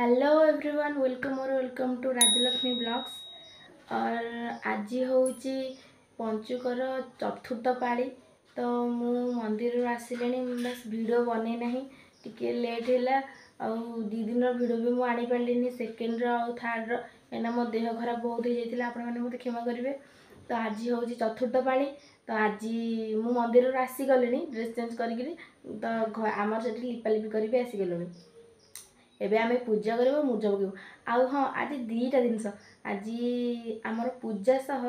Hello everyone welcome to Rajlakshmi blogs. और आज हूँ पंचुकर चतुर्थ पाली। तो मु मंदिर आसिले बस वीडियो बने ना टिके लेट है दी दिन वीडियो भी मुझे आनी पारे सेकेंड थर्ड कहीं मो देह खराब बहुत हो जाता है। आपने मत क्षमा करेंगे। तो आज हूँ चतुर्थ पाली। तो आज मु मंदिर आसीगली ड्रेस चेंज करी तो आमर से लिपालिपि करी आसीगलुनी। एबे आमे पूजा करबो मुर्ज पकेबो आउ हाँ आज दीटा जिनस आज आमर पूजा सह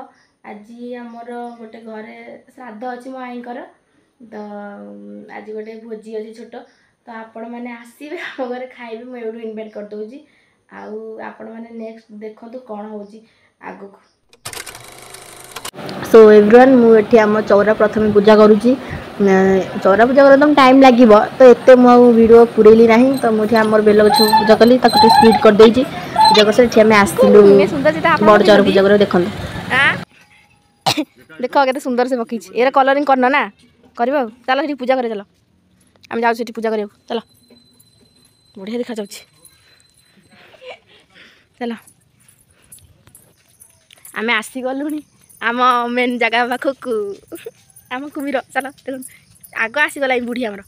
आज आमर गोटे घरे श्राद्ध अच्छी मो आईकर। तो आज गोटे भोजी अच्छी छोट तो आपण मैंने आसवे आम घर खाइबे मुझे इनभाइट कर दूसरी आपण मैंने नेक्स्ट देखो कौन हो आग को। सो एवरीवन मुझे आम चौरा प्रथम पूजा करुँची चौरा पूजा कर तुम टाइम लगे तो एत वीडियो पुरेली ना तो मुझे आम बेल गछ पूजा कली स्पीड कर देती पूजा कर आम आसलु बड़ चौर पूजा कर देख देख के सुंदर से पकई ये कलरिंग करना ना कर चलो ये पूजा कर चलो आम जाऊँ पूजा कर चलो बढ़िया देखा जा चलो आम आसीगलु आम मेन जगह पाखक आम कुमीर चलो देख आग आसीगला बुढ़ी आमर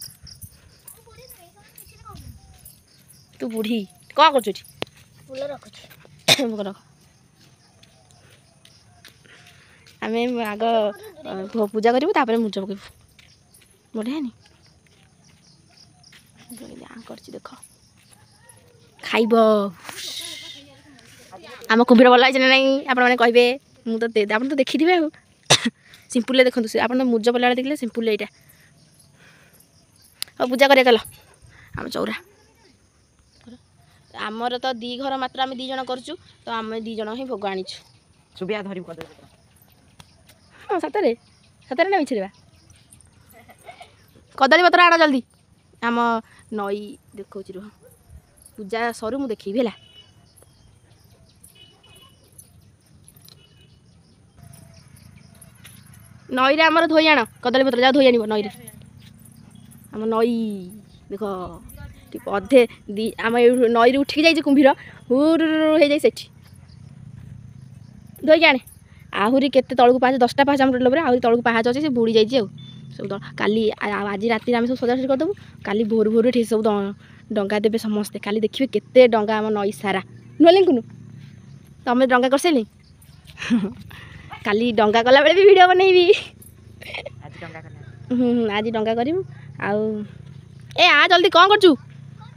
तू बुढ़ी कौन कर रख आम आग पूजा करूँ मुर्ज पकेबू बढ़िया नी कर देख खाइब आम कुम्भीर भल ना नहीं आपने कहे मुझे तो आप तो देखी थे सिंपल देखो आप मुर्ज पड़ा देखले सिंपल यहाँ और पूजा करिए चलो आम चौरा आमर तो दी घर मात्र आम दी जन करूँ तो आम दी जन ही भोग आनी सुबिया धरी हाँ सतरे सतरे ना मिछे कदली पत्र आण जल्दी आम नई देखा रुह पूजा सरू मुझे देखी है नई रे आमर धोई आण कदली पत्र जा धोई आन नई आम नई देख अधे दी आम नई उठिक जाइए कुम्भीर हुर हो जाए धोई आने आहरी केते तलू पाहाच 10टा पाहाच आम आहरी तलू पाहाच अच्छे से बुड़ी जाइए सब काली आज राति आम सब सजासजी करदेबू काली भोर भोर ठीक सब डंगा देवे समस्ते काली देखिए केते डंगा आम नई सारा नुह लिंकुनु तुम डंगा कर सारे काली डंगा कला बेले भी वीडियो बनैबी आज डंगा करूँ ए आ जल्दी कौन करचु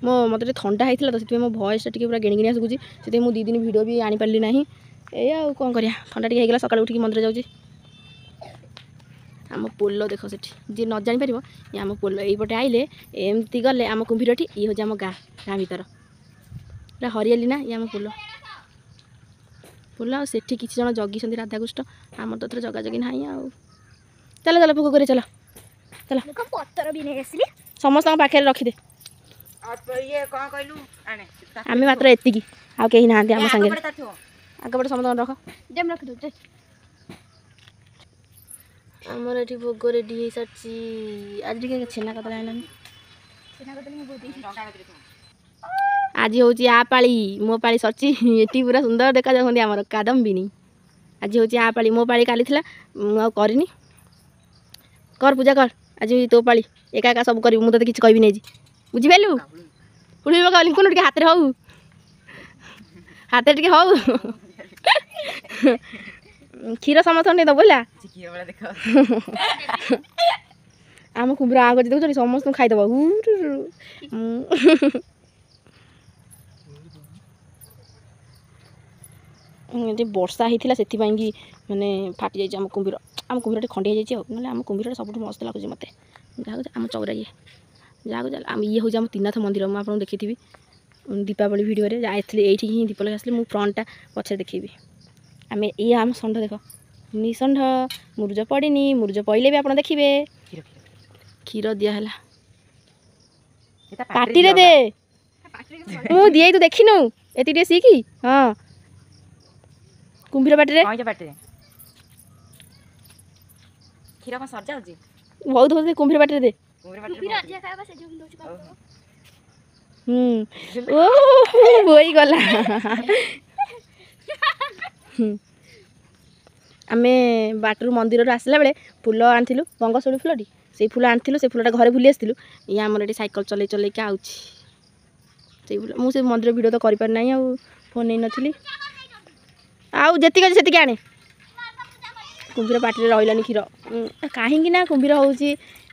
मो मत ठंडा होता तो से मो भॉइस टी पूरा गिणी गिणी शुची से मुझे 2 दिन वीडियो भी आनी पारि ना ये आउ कौन करिया ठंडा टी होगा सकाल उठिक मंदिर जाऊँगी आम पोल देख से जी न जापर ये आम पोल यपटे आइले एमती गले आम कुम्भीरटी ये हूँ आम गाँ भर पूरा हरियाली ना ये आम पोल पोल से किसी जन जगी राधाकृष्ण आम तो जगा जगी ना चलो चलो भोग करे चलो चलो पत्तर भी नहीं आसली समस्त पाखे रखीदे आम मात्र एति आउ कहीं ना आम सागे आगपटे समस्त रख रखी आमर ये भोग रेडी हो सारी आज छेना कदल आना आज हूँ आ पाली मो पाली सरची ये पूरा सुंदर देखा जाती आमर कादम्बिनी आज हूँ आ पाली मो पाली काली थी करनी कर पूजा कर आज तो पाली एका एका सब कर मुझे किसी कहबी नहीं बुझिपारू पुड़ी लिंकुन टे हाथ हूँ हाथ टे हूँ क्षीर समस्त नहीं दबला आम कुम्भीर आग देख समस्त खाईदब ये वर्षा होता से मैंने फाटी जाइए आम कुम्भीर खंडिया जाइए ना आम कुम्भीर सब मस्त लगुच मत जहाँ आम चौरा ये जहाँ आम ये हूँ आम त्रिनाथ मंदिर मुझे देखी दीपावली वीडियो ये ही दीप लगे आसले फ्रंटा पछे देखी आम ये आम षंढ देख निषंढ मुरुज पड़नी मुरुज पड़े भी आप देखिए क्षीर दिहला पार्टी रे दे मु दिए तू देखिनु ये सीखी हाँ कुम्भीर पार्टी क्षीर कौन सर जाऊँ बहुत कुम्भीर पार्टी दे ओ बोई गला आमे बाटर मंदिर आसला बेले फूल आनिलु गंगशोणी फूलटी से फूल आनिलु से फूलटा घरे भूली आसलु ये आमर ये साइकेल चल चल के आउची फूल मुझे मंदिर भिडियो तो कर ना आ फोन नहीं नी आउ जी से आने कुंभीर पाटे रही क्षीर कहीं ना कुंभीर हूँ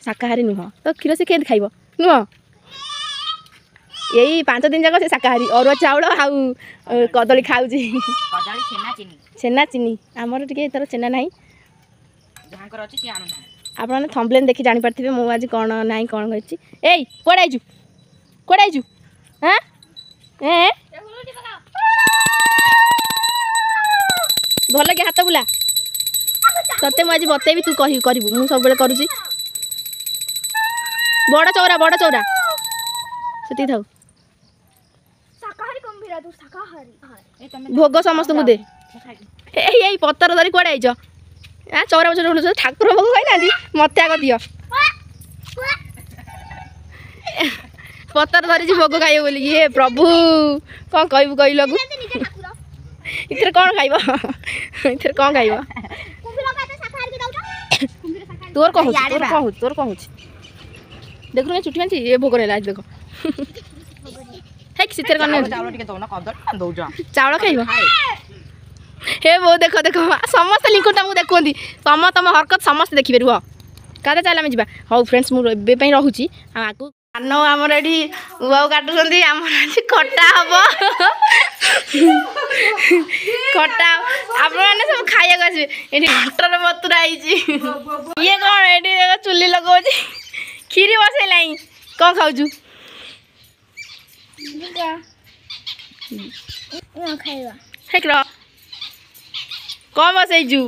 शाकाहारी नुह तो क्षीर से केमती खाइब नुह यही 5 दिन जाक से शाकाहारी अरुआ चाउल आउ कदली खाऊ छेना चीनी आमर टे तर छेना ना आपने थंबनेल देखी जानी पार्थिबे मु आज कौन ना कौन कही एई कोड़े आइजु हाँ ए भल के हाथ बुला तते मुझे बतेबी तू कही करू मु सब करुँची बड़ चौरा से थाऊ भोग समस्त को दे यही पतर धरी कौड़े आइज चौरा बचर ठाकुर भोग खाई ना मत आग दियो पतर धरी भोग खाइब बोली ये प्रभु कौन कहबू कही लगू इधर कौन खाइब इधर कौन खाइब तोर कौन देखु चुटी आनी ये भोग रहा देख चावल खाइब हे बो देख देख समस्त लिंकुटा मुझे देखुंती तुम तुम हरकत समस्त देखिए रुह क्या चल आम जा हाँ फ्रेंड्स मुझे रहुची आगू पान आमर ये उआ काटुंट आम खटा हम खटा आप सब खाया आसबे ये मटर बतुराई ये कौन ये चुली लगा खीरी बसैला कौन खाऊ कौन बसैजु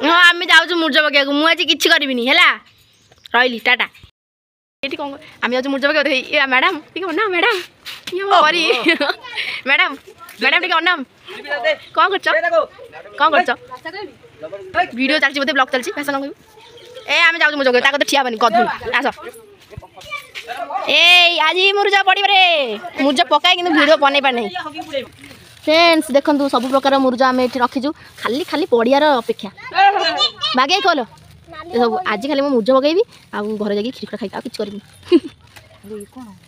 हाँ आम जाऊँ मुर्ज पकड़ मुझे किसी करी है रही टाटा ये कौन आम जाऊँ मुर्ज पकड़ मैडम टी अना मैडम करी मैडम मैडम टी अना कौन कर वीडियो चलती बोलते ब्लॉग चलती भाषा कौन कह आम जाऊँ मुर्ज पकड़ तो ठिया गधु आस ए आज मुर्ज पड़े रे मुर्ज पकाए कि वीडियो बनई पार नहीं फ्रेंड्स देखो सब प्रकार मुर्ज आम ये रखीचु खाली खाली पड़ियार अपेक्षा बागे कल सब आज खाली मुझे मुर्ज पकईबी आउ घर जाकि खीर खाई कि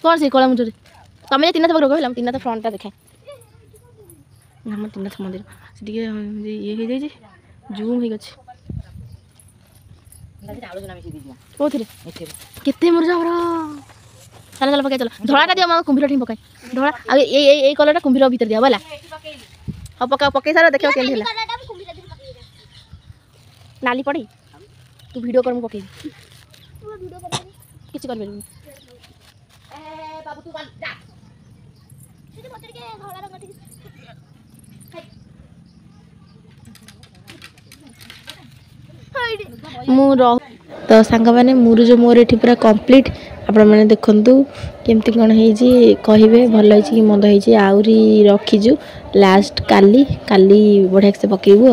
कौन से कला मुझे तुम तीन हाथ रोक है तीन हाथ फ्रंटा देखाए आम तीन हाथ मंदिर से ये हो जाए जूम हो केते मुर्ज चल चल पकाई चल धड़ाटा दियो मैं कुंभीर टी पकाई धड़ा ये कलरटा कुंभीर भीतर दिया बोला हाँ पका पकई सारा देख के नाली पड़ी तू वीडियो कर पकई किसी कर तो सांग मैंने मुरुज मोर ये पूरा कंप्लीट आपण मैंने देखु केमती कौन है कहे भल है कि मंद है आहरी रखीजु लास्ट काली काली बढ़िया से पकेबू आ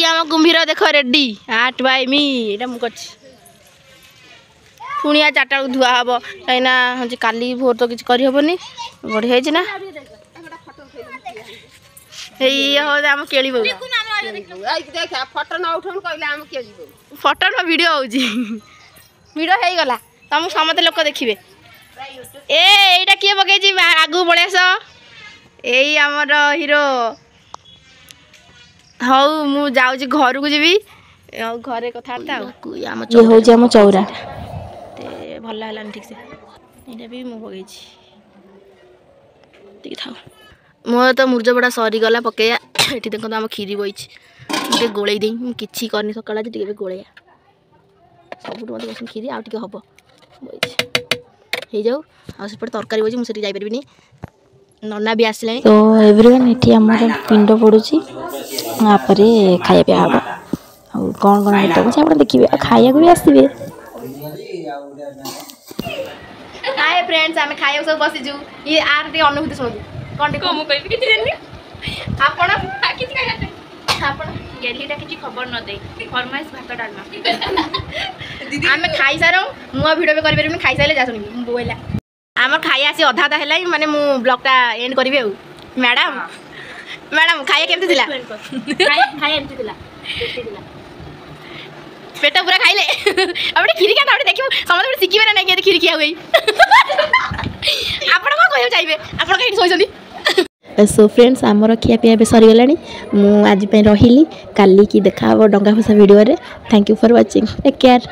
आम कुंभीर देख रेडी आट बाय मी ये मुझे पुणी 4टा धुआ हम कहीं काली भोर तो किसी करहबनी बढ़िया ना आम केली फटो न वीडियो हो वीडियो हो गला तुम समस्त लोक देखिए एटा किए पकई आगू पलि आस यही आमर हीरो हऊ मु जाऊँ घर को जी घरे कथा हूँ चौरा भल है ठीक से ये भी मुझे पकई था मोर तो मुर्ज बड़ा सरीगला पकईया ये देखो आम खीरी बही गोल दे कि करनी सका आज गोलैया सब मत पसंद खीरी आगे हम हो जाऊ आसपटे तरकारी बजी मुझे जापरि नना भी आसला तो एवरीवन ये आम पिंड पड़ुची खाया पिया हम कौन कौन आइटम आप देखिए खाया भी आसवे हाय फ्रेंड्स आम खाया सब बसीचु ये आर टे अनुभूति शुणु कौन को मु कहबी किछि देनी आपण किछि खाया आपण गेलीटा किछि खबर न दे फरमाइश भात डालमा आम खाई सारो मु वीडियो पे करि परबी खाई साइले जा सुनिबी मु बोइला आम खाया आसी अधा अधा हैलाई माने मु ब्लॉग टा एंड करबी आ मैडम मैडम खाया केमति थिला खाया एमति थिला पेट पूरा खाइले अपने खीरी का तावडे देखियो समझ शिखिबे ना नहीं खीरी किया हुई आपण को कहयो चाहिबे आपण कहीं सोइछंदी सो फ्रेंड्स आमर खिया पिया भी सरीगला मु आज रही काली की देखा डंगा फसा वीडियो रे thank you for watching take care.